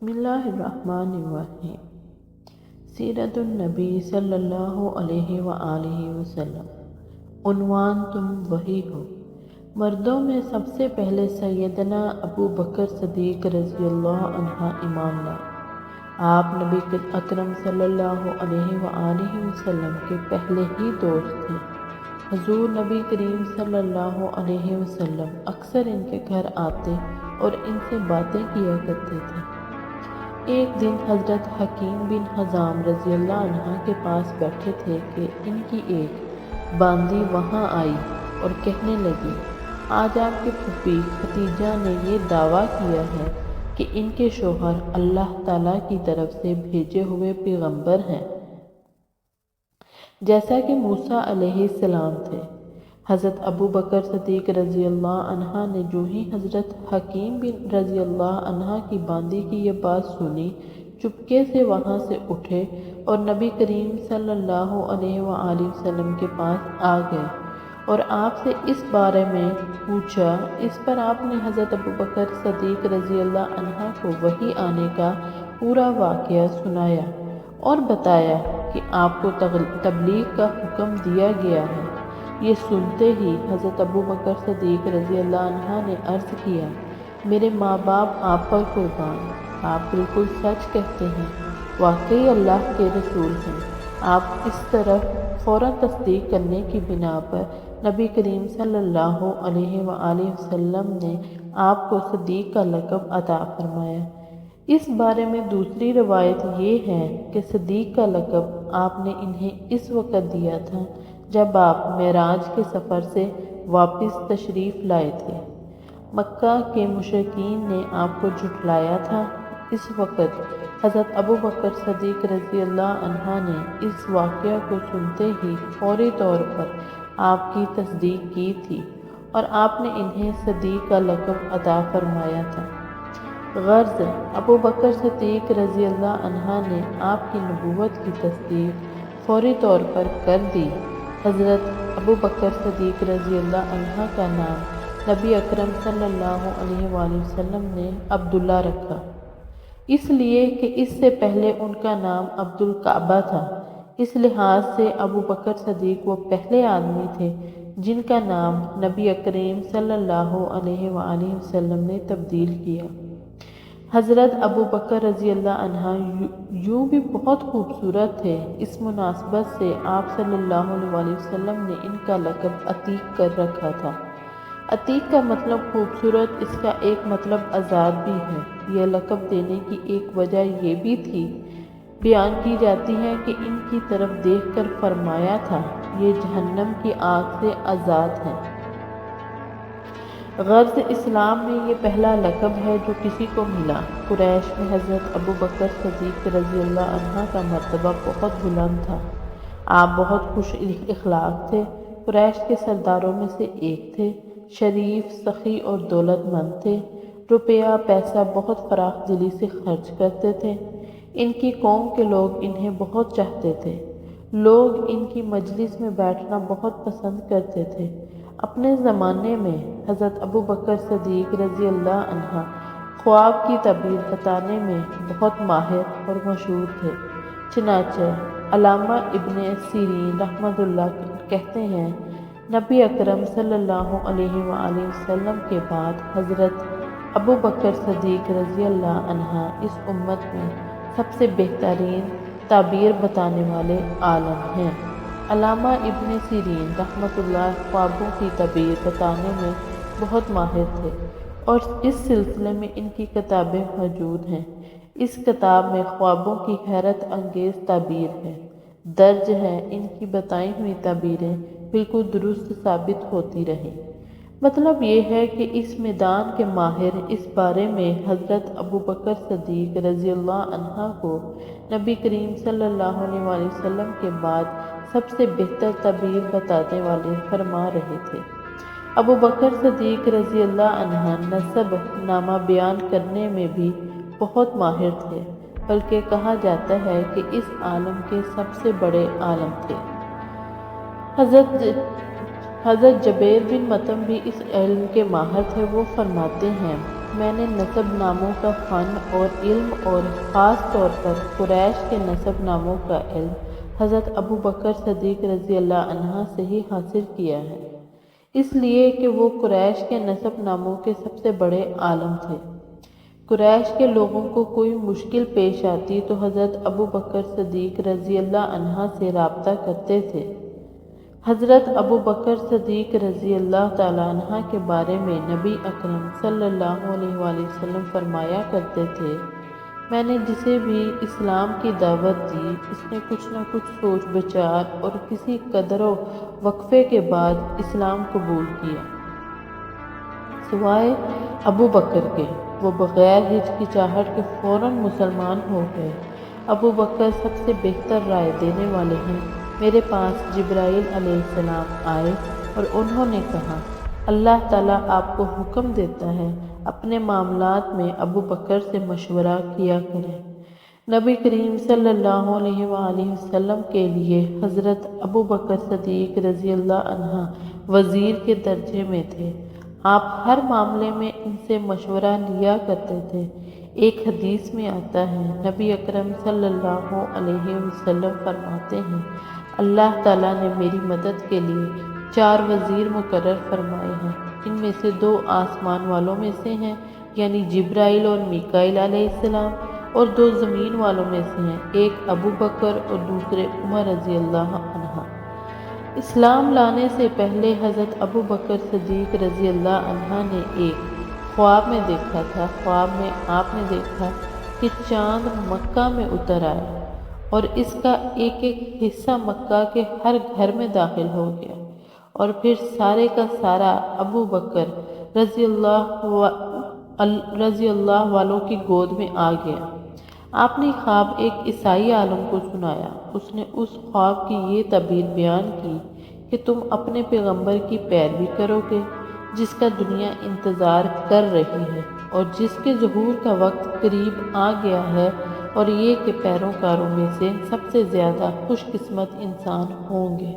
بسم اللہ الرحمن الرحیم۔ سیرت النبی صلی اللہ علیہ وآلہ وسلم۔ عنوان تم وہی ہو۔ مردوں میں سب سے پہلے سیدنا ابو بکر صدیق رضی اللہ عنہ ایمان لائے۔ آپ نبی اکرم صلی اللہ علیہ وآلہ وسلم کے پہلے ہی دوست تھے۔ حضور نبی کریم صلی اللہ علیہ وسلم اکثر ان کے گھر آتے اور ان سے باتیں کیا کرتے تھے۔ ایک دن حضرت حکیم بن حزام رضی اللہ عنہ کے پاس بیٹھے تھے کہ ان کی ایک باندی وہاں آئی اور کہنے لگی، آج آپ کی پھوپھی ختیجہ نے یہ دعویٰ کیا ہے کہ ان کے شوہر اللہ تعالیٰ کی طرف سے بھیجے ہوئے پیغمبر ہیں، جیسا کہ موسیٰ علیہ السلام تھے۔ حضرت ابو بکر صدیق رضی اللہ عنہ نے جو ہی حضرت حکیم بن رضی اللہ عنہ کی باندی کی یہ بات سنی، چپکے سے وہاں سے اٹھے اور نبی کریم صلی اللہ علیہ وآلہ وسلم کے پاس آ گئے اور آپ سے اس بارے میں پوچھا۔ اس پر آپ نے حضرت ابو بکر صدیق رضی اللہ عنہ کو وحی آنے کا پورا واقعہ سنایا اور بتایا کہ آپ کو تبلیغ کا حکم دیا گیا ہے۔ یہ سنتے ہی حضرت ابو بکر صدیق رضی اللہ عنہ نے عرض کیا، میرے ماں باپ آپ پر قربان، آپ بالکل سچ کہتے ہیں، واقعی اللہ کے رسول ہیں۔ آپ اس طرف فوراً تصدیق کرنے کی بنا پر نبی کریم صلی اللہ علیہ وآلہ وسلم نے آپ کو صدیق کا لقب عطا فرمایا۔ اس بارے میں دوسری روایت یہ ہے کہ صدیق کا لقب آپ نے انہیں اس وقت دیا تھا جب آپ معراج کے سفر سے واپس تشریف لائے تھے۔ مکہ کے مشرکین نے آپ کو جھٹلایا تھا۔ اس وقت حضرت ابو بکر صدیق رضی اللہ عنہ نے اس واقعہ کو سنتے ہی فوری طور پر آپ کی تصدیق کی تھی اور آپ نے انہیں صدیق کا لقب عطا فرمایا تھا۔ غرض ابو بکر صدیق رضی اللہ عنہ نے آپ کی نبوت کی تصدیق فوری طور پر کر دی۔ حضرت ابو بکر صدیق رضی اللہ عنہ کا نام نبی اکرم صلی اللہ علیہ وآلہ وسلم نے عبداللہ رکھا، اس لیے کہ اس سے پہلے ان کا نام عبد الکعبہ تھا۔ اس لحاظ سے ابو بکر صدیق وہ پہلے آدمی تھے جن کا نام نبی اکرم صلی اللہ علیہ وآلہ وسلم نے تبدیل کیا۔ حضرت ابو بکر رضی اللہ عنہ یوں بھی بہت خوبصورت تھے، اس مناسبت سے آپ صلی اللہ علیہ وآلہ وسلم نے ان کا لقب عتیق کر رکھا تھا۔ عتیق کا مطلب خوبصورت، اس کا ایک مطلب آزاد بھی ہے۔ یہ لقب دینے کی ایک وجہ یہ بھی تھی، بیان کی جاتی ہے کہ ان کی طرف دیکھ کر فرمایا تھا، یہ جہنم کی آگ سے آزاد ہیں۔ غرض اسلام میں یہ پہلا لقب ہے جو کسی کو ملا۔ قریش میں حضرت ابو بکر صدیق رضی اللہ عنہ کا مرتبہ بہت بلند تھا۔ آپ بہت خوش اخلاق تھے، قریش کے سرداروں میں سے ایک تھے، شریف، سخی اور دولت مند تھے، روپیہ پیسہ بہت فراخ دلی سے خرچ کرتے تھے۔ ان کی قوم کے لوگ انہیں بہت چاہتے تھے، لوگ ان کی مجلس میں بیٹھنا بہت پسند کرتے تھے۔ اپنے زمانے میں حضرت ابو بکر صدیق رضی اللہ عنہ خواب کی تعبیر بتانے میں بہت ماہر اور مشہور تھے۔ چنانچہ علامہ ابن سیرین رحمۃ اللہ کہتے ہیں، نبی اکرم صلی اللہ علیہ وآلہ وسلم کے بعد حضرت ابو بکر صدیق رضی اللہ عنہ اس امت میں سب سے بہترین تعبیر بتانے والے عالم ہیں۔ علامہ ابن سیرین رحمۃ اللہ خوابوں کی تعبیر بتانے میں بہت ماہر تھے اور اس سلسلے میں ان کی کتابیں موجود ہیں۔ اس کتاب میں خوابوں کی حیرت انگیز تعبیر ہے درج ہے۔ ان کی بتائی ہوئی تعبیریں بالکل درست ثابت ہوتی رہیں۔ مطلب یہ ہے کہ اس میدان کے ماہر اس بارے میں حضرت ابو بکر صدیق رضی اللہ عنہ کو نبی کریم صلی اللہ علیہ وآلہ وسلم کے بعد سب سے بہتر تعبیر بتانے والے فرما رہے تھے۔ ابو بکر صدیق رضی اللہ عنہ نسب نامہ بیان کرنے میں بھی بہت ماہر تھے، بلکہ کہا جاتا ہے کہ اس عالم کے سب سے بڑے عالم تھے۔ حضرت جبیر بن مطعم بھی اس علم کے ماہر تھے۔ وہ فرماتے ہیں، میں نے نسب ناموں کا فن اور علم اور خاص طور پر قریش کے نسب ناموں کا علم حضرت ابو بکر صدیق رضی اللہ عنہ سے ہی حاصل کیا ہے، اس لیے کہ وہ قریش کے نسب ناموں کے سب سے بڑے عالم تھے۔ قریش کے لوگوں کو کوئی مشکل پیش آتی تو حضرت ابو بکر صدیق رضی اللہ عنہ سے رابطہ کرتے تھے۔ حضرت ابو بکر صدیق رضی اللہ تعالیٰ عنہ کے بارے میں نبی اکرم صلی اللہ علیہ وآلہ وسلم فرمایا کرتے تھے، میں نے جسے بھی اسلام کی دعوت دی، اس نے کچھ نہ کچھ سوچ بچار اور کسی قدر و وقفے کے بعد اسلام قبول کیا، سوائے ابو بکر کے، وہ بغیر ہچکچاہٹ کے فوراً مسلمان ہو گئے۔ ابو بکر سب سے بہتر رائے دینے والے ہیں۔ میرے پاس جبرائیل علیہ السلام آئے اور انہوں نے کہا، اللہ تعالیٰ آپ کو حکم دیتا ہے اپنے معاملات میں ابو بکر سے مشورہ کیا کریں۔ نبی کریم صلی اللہ علیہ وآلہ وسلم کے لیے حضرت ابو بکر صدیق رضی اللہ عنہ وزیر کے درجے میں تھے۔ آپ ہر معاملے میں ان سے مشورہ لیا کرتے تھے۔ ایک حدیث میں آتا ہے، نبی اکرم صلی اللہ علیہ وسلم فرماتے ہیں، اللہ تعالیٰ نے میری مدد کے لیے 4 وزیر مقرر فرمائے ہیں، جن میں سے 2 آسمان والوں میں سے ہیں، یعنی جبرائیل اور میکائیل علیہ السلام، اور 2 زمین والوں میں سے ہیں، ایک ابو بکر اور دوسرے عمر رضی اللہ عنہ۔ اسلام لانے سے پہلے حضرت ابو بکر صدیق رضی اللہ عنہ نے ایک خواب میں دیکھا تھا۔ خواب میں آپ نے دیکھا کہ چاند مکہ میں اتر آیا اور اس کا ایک ایک حصہ مکہ کے ہر گھر میں داخل ہو گیا، اور پھر سارے کا سارا ابو بکر رضی اللہ والوں کی گود میں آ گیا۔ آپ نے خواب ایک عیسائی عالم کو سنایا۔ اس نے اس خواب کی یہ تعبیر بیان کی کہ تم اپنے پیغمبر کی پیروی کرو گے، جس کا دنیا انتظار کر رہی ہے اور جس کے ظہور کا وقت قریب آ گیا ہے، اور یہ کہ پیروکاروں میں سے سب سے زیادہ خوش قسمت انسان ہوں گے۔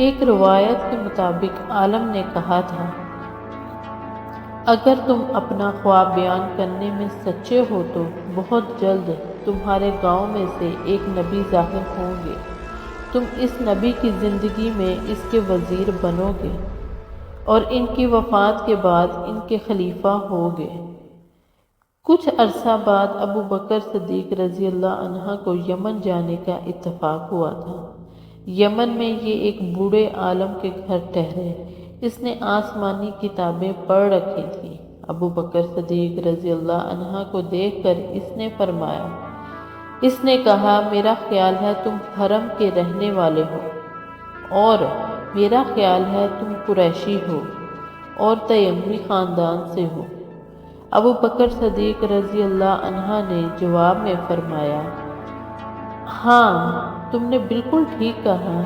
ایک روایت کے مطابق عالم نے کہا تھا، اگر تم اپنا خواب بیان کرنے میں سچے ہو تو بہت جلد تمہارے گاؤں میں سے ایک نبی ظاہر ہوں گے، تم اس نبی کی زندگی میں اس کے وزیر بنو گے اور ان کی وفات کے بعد ان کے خلیفہ ہوگے۔ کچھ عرصہ بعد ابو بکر صدیق رضی اللہ عنہ کو یمن جانے کا اتفاق ہوا تھا۔ یمن میں یہ ایک بوڑھے عالم کے گھر ٹھہرے۔ اس نے آسمانی کتابیں پڑھ رکھی تھیں۔ ابو بکر صدیق رضی اللہ عنہ کو دیکھ کر اس نے فرمایا، اس نے کہا، میرا خیال ہے تم حرم کے رہنے والے ہو، اور میرا خیال ہے تم قریشی ہو اور تیموری خاندان سے ہو۔ ابو بکر صدیق رضی اللہ عنہ نے جواب میں فرمایا، ہاں تم نے بالکل ٹھیک کہا۔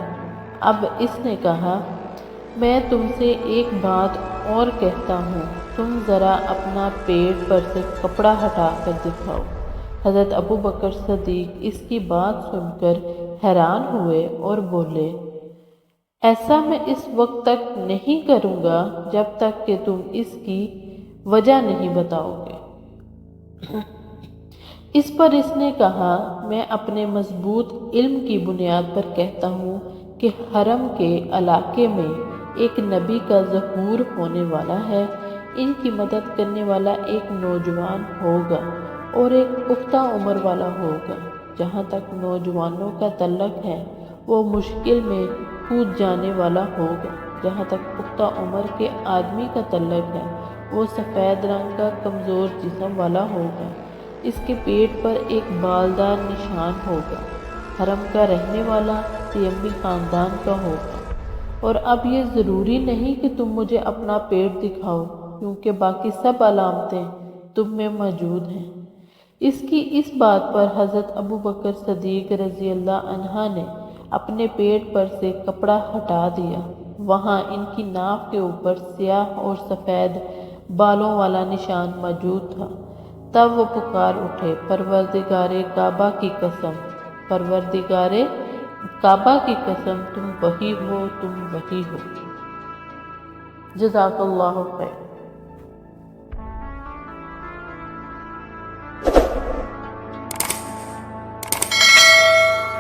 اب اس نے کہا، میں تم سے ایک بات اور کہتا ہوں، تم ذرا اپنا پیٹ پر سے کپڑا ہٹا کر دکھاؤ۔ حضرت ابو بکر صدیق اس کی بات سن کر حیران ہوئے اور بولے، ایسا میں اس وقت تک نہیں کروں گا جب تک کہ تم اس کی وجہ نہیں بتاؤ گے۔ اس پر اس نے کہا، میں اپنے مضبوط علم کی بنیاد پر کہتا ہوں کہ حرم کے علاقے میں ایک نبی کا ظہور ہونے والا ہے۔ ان کی مدد کرنے والا ایک نوجوان ہوگا اور ایک پختہ عمر والا ہوگا۔ جہاں تک نوجوانوں کا تعلق ہے، وہ مشکل میں کود جانے والا ہوگا۔ جہاں تک پختہ عمر کے آدمی کا تعلق ہے، وہ سفید رنگ کا کمزور جسم والا ہوگا۔ اس کے پیٹ پر ایک بالدار نشان ہوگا۔ حرم کا رہنے والا تیموری خاندان کا ہوگا۔ اور اب یہ ضروری نہیں کہ تم مجھے اپنا پیٹ دکھاؤ، کیونکہ باقی سب علامتیں تم میں موجود ہیں۔ اس کی اس بات پر حضرت ابو بکر صدیق رضی اللہ عنہ نے اپنے پیٹ پر سے کپڑا ہٹا دیا۔ وہاں ان کی ناف کے اوپر سیاہ اور سفید بالوں والا نشان موجود تھا۔ تب وہ پکار اٹھے، پروردگار کعبہ کی قسم، پروردگار کعبہ کی قسم، تم وہی ہو، تم وہی ہو۔ جزاک اللہ خیر۔